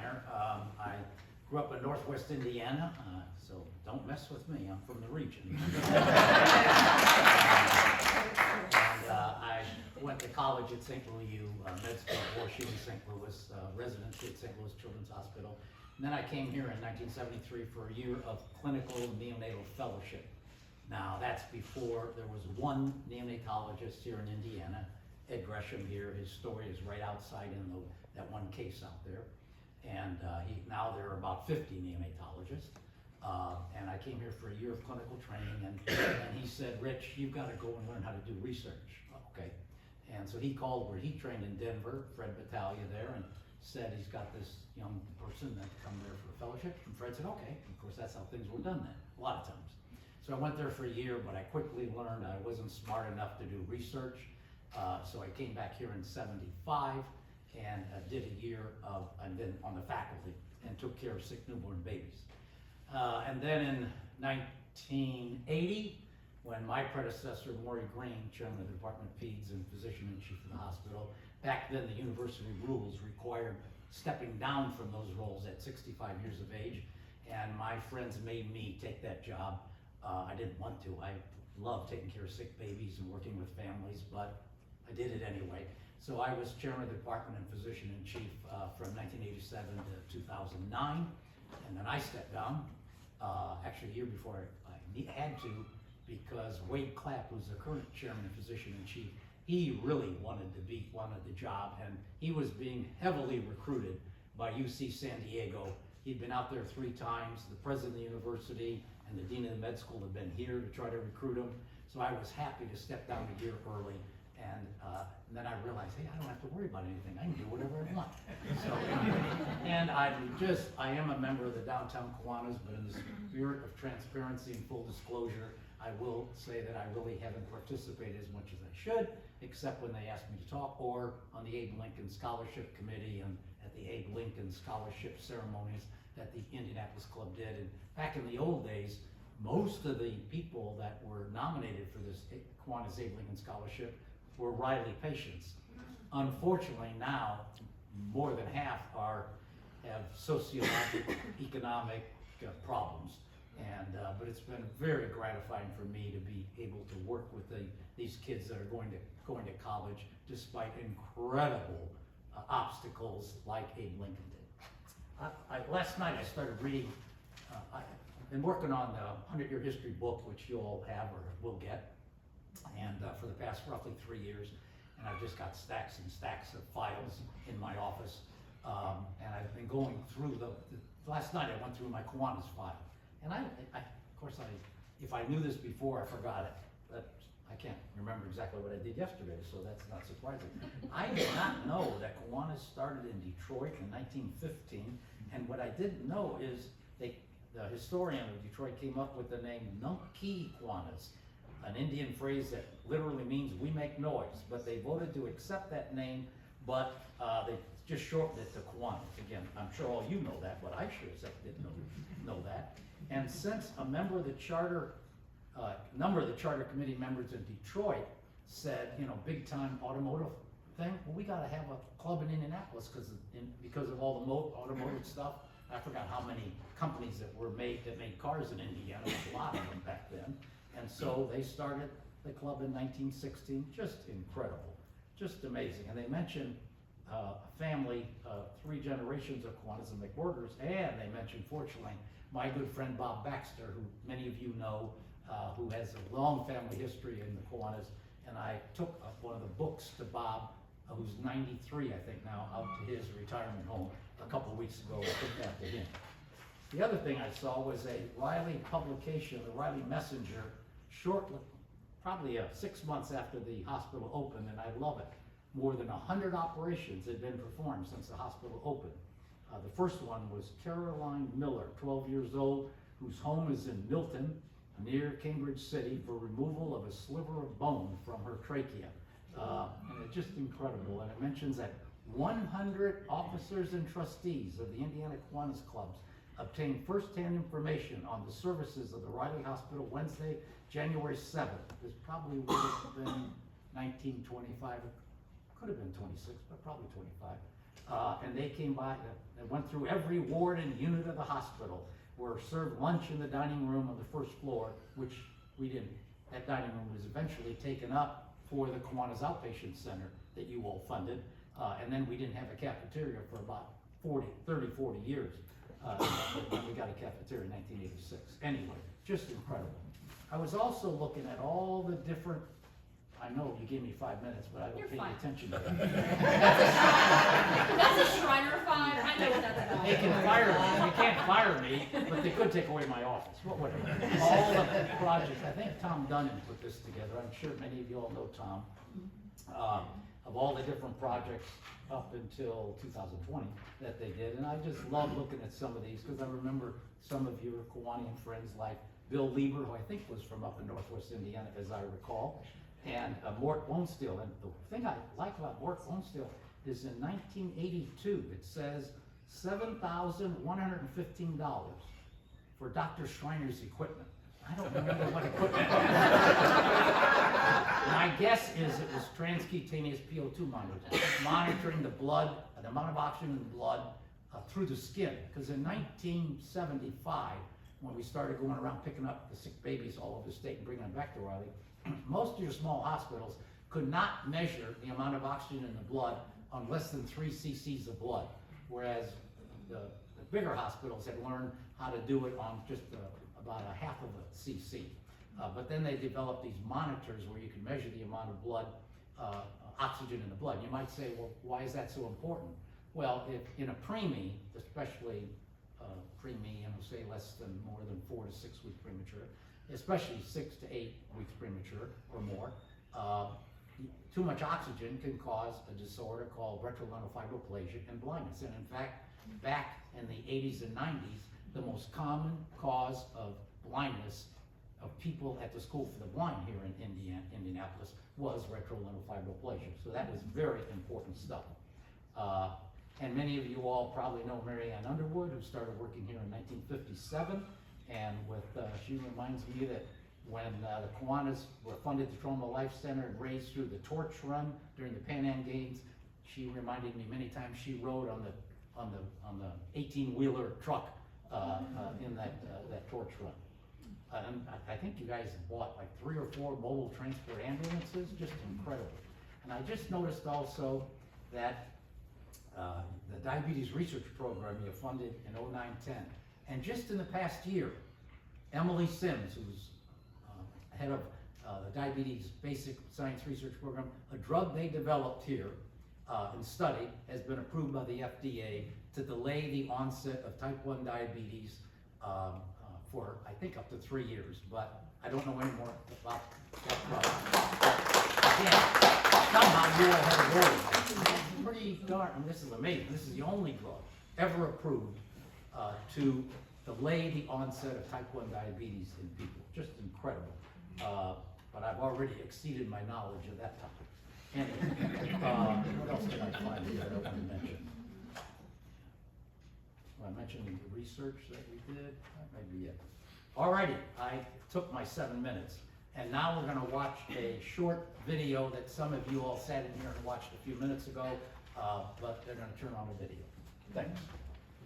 Schreiner. I grew up in Northwest Indiana, so don't mess with me. I'm from the region. I went to college at St. Louis U, med school at Washington, St. Louis, residency at St. Louis Children's Hospital. And then I came here in 1973 for a year of clinical neonatal fellowship. Now, that's before there was one neonatologist here in Indiana, Ed Gresham here. His story is right outside in that one case out there. And now there are about 50 neonatologists. And I came here for a year of clinical training, and he said, Rich, you've got to go and learn how to do research. Okay. And so he called where he trained in Denver, Fred Battaglia there, and said he's got this young person that come there for a fellowship. And Fred said, okay. Of course, that's how things were done then, a lot of times. So I went there for a year, but I quickly learned I wasn't smart enough to do research. So I came back here in '75 and did a year and then on the faculty and took care of sick newborn babies. And then in 1980, when my predecessor, Maury Green, chairman of the Department of Peds and physician-in-chief of the hospital, back then the university rules required stepping down from those roles at 65 years of age, and my friends made me take that job. I didn't want to. I love taking care of sick babies and working with families, but I did it anyway. So I was chairman of the department and physician-in-chief from 1987 to 2009, and then I stepped down, actually a year before I had to, because Wade Clapp, who's the current chairman and physician-in-chief, he really wanted the job, and he was being heavily recruited by UC San Diego. He'd been out there 3 times. The president of the university and the dean of the med school had been here to try to recruit him. So I was happy to step down a year early. And then I realized, hey, I don't have to worry about anything. I can do whatever I want. So, and I am a member of the downtown Kiwanis, but in the spirit of transparency and full disclosure, I will say that I really haven't participated as much as I should, except when they ask me to talk, or on the Abe Lincoln Scholarship Committee and at the Abe Lincoln Scholarship ceremonies that the Indianapolis Club did. And back in the old days, most of the people that were nominated for this Kiwanis Abe Lincoln Scholarship were Riley patients. Unfortunately now, more than half have sociological, economic problems. And, but it's been very gratifying for me to be able to work with these kids that are going to college despite incredible obstacles like Abe Lincoln did. Last night I started reading, I've been working on the 100-Year History book, which you all have or will get, and for the past roughly 3 years, and I've just got stacks and stacks of files in my office, and I've been going through last night I went through my Kiwanis file, and of course, if I knew this before, I forgot it, but I can't remember exactly what I did yesterday, so that's not surprising. I did not know that Kiwanis started in Detroit in 1915, and what I didn't know is the historian of Detroit came up with the name Nunki Kiwanis, an Indian phrase that literally means we make noise, but they voted to accept that name, but they just shortened it to Kiwanis. Again, I'm sure all you know that, but I sure as heck didn't know that. And since a member of the charter committee members in Detroit said, big time automotive thing, well, we got to have a club in Indianapolis because of all the automotive stuff. I forgot how many companies that made cars in Indiana, a lot of them back then. And so they started the club in 1916, just incredible, just amazing. And they mentioned a family, 3 generations of Kiwanis and McWhorters, and they mentioned, fortunately, my good friend Bob Baxter, who many of you know, who has a long family history in the Kiwanis, and I took one of the books to Bob, who's 93, I think now, out to his retirement home a couple of weeks ago. I took that to him. The other thing I saw was a Riley publication, the Riley Messenger, shortly, probably 6 months after the hospital opened, and I love it. More than 100 operations had been performed since the hospital opened. The first one was Caroline Miller, 12 years old, whose home is in Milton, near Cambridge City, for removal of a sliver of bone from her trachea. And it's just incredible. And it mentions that 100 officers and trustees of the Indiana Kiwanis clubs obtained first-hand information on the services of the Riley Hospital Wednesday, January 7th. This probably would have been 1925. It could have been 26, but probably 25. And they came by, they went through every ward and unit of the hospital, were served lunch in the dining room on the first floor, which we didn't. That dining room was eventually taken up for the Kiwanis Outpatient Center that you all funded. And then we didn't have a cafeteria for about 40 years. When we got a cafeteria in 1986. Anyway, just incredible. I was also looking at all the different, I know you gave me 5 minutes, but I don't pay attention to that. That's a Schreiner fine. I know what that's about. They can fire me, they can't fire me, but they could take away my office, but whatever. All the projects, I think Tom Dunn put this together, I'm sure many of you all know Tom. Of all the different projects up until 2020 that they did, and I just love looking at some of these, because I remember some of your Kiwanian friends like Bill Lieber, who I think was from up in Northwest Indiana, as I recall, and Mort Bonesteel. And the thing I like about Mort Bonesteel is in 1982, it says $7,115 for Dr. Schreiner's equipment. I don't remember what equipment. My guess is it was transcutaneous PO2 monitoring the blood, the amount of oxygen in the blood through the skin. Because in 1975, when we started going around picking up the sick babies all over the state and bringing them back to Raleigh, most of your small hospitals could not measure the amount of oxygen in the blood on less than 3 cc's of blood, whereas the bigger hospitals had learned how to do it on just about a half of a cc. But then they developed these monitors where you can measure the amount of blood, oxygen in the blood. You might say, well, why is that so important? Well, if in a preemie, especially preemie, say more than 4 to 6 weeks premature, especially 6 to 8 weeks premature or more, too much oxygen can cause a disorder called retrolenofibroplasia and blindness. And in fact, back in the 80s and 90s, the most common cause of blindness of people at the School for the Blind here in Indianapolis was retrolenofibroplasia. So that was very important stuff. And many of you all probably know Mary Ann Underwood, who started working here in 1957. And she reminds me that when the Kiwanis were funded the Trauma Life Center and raised through the torch run during the Pan Am Games, she reminded me many times she rode on the 18-wheeler truck in that torch run. And I think you guys bought like 3 or 4 mobile transport ambulances, just incredible. And I just noticed also that the diabetes research program you funded in 09-10, and just in the past year, Emily Sims, who's head of the diabetes basic science research program, a drug they developed here and studied has been approved by the FDA to delay the onset of type 1 diabetes for, I think, up to 3 years, but I don't know any more about that drug. Again, somehow you all had a role. It's pretty darn, and this is amazing, this is the only drug ever approved to delay the onset of type 1 diabetes in people. Just incredible. But I've already exceeded my knowledge of that topic. Anyway, what else did I find here that I want to mention? Well, I mentioned the research that we did. That might be it. Alrighty, I took my 7 minutes. And now we're going to watch a short video that some of you all sat in here and watched a few minutes ago, but they're going to turn on the video. Thanks.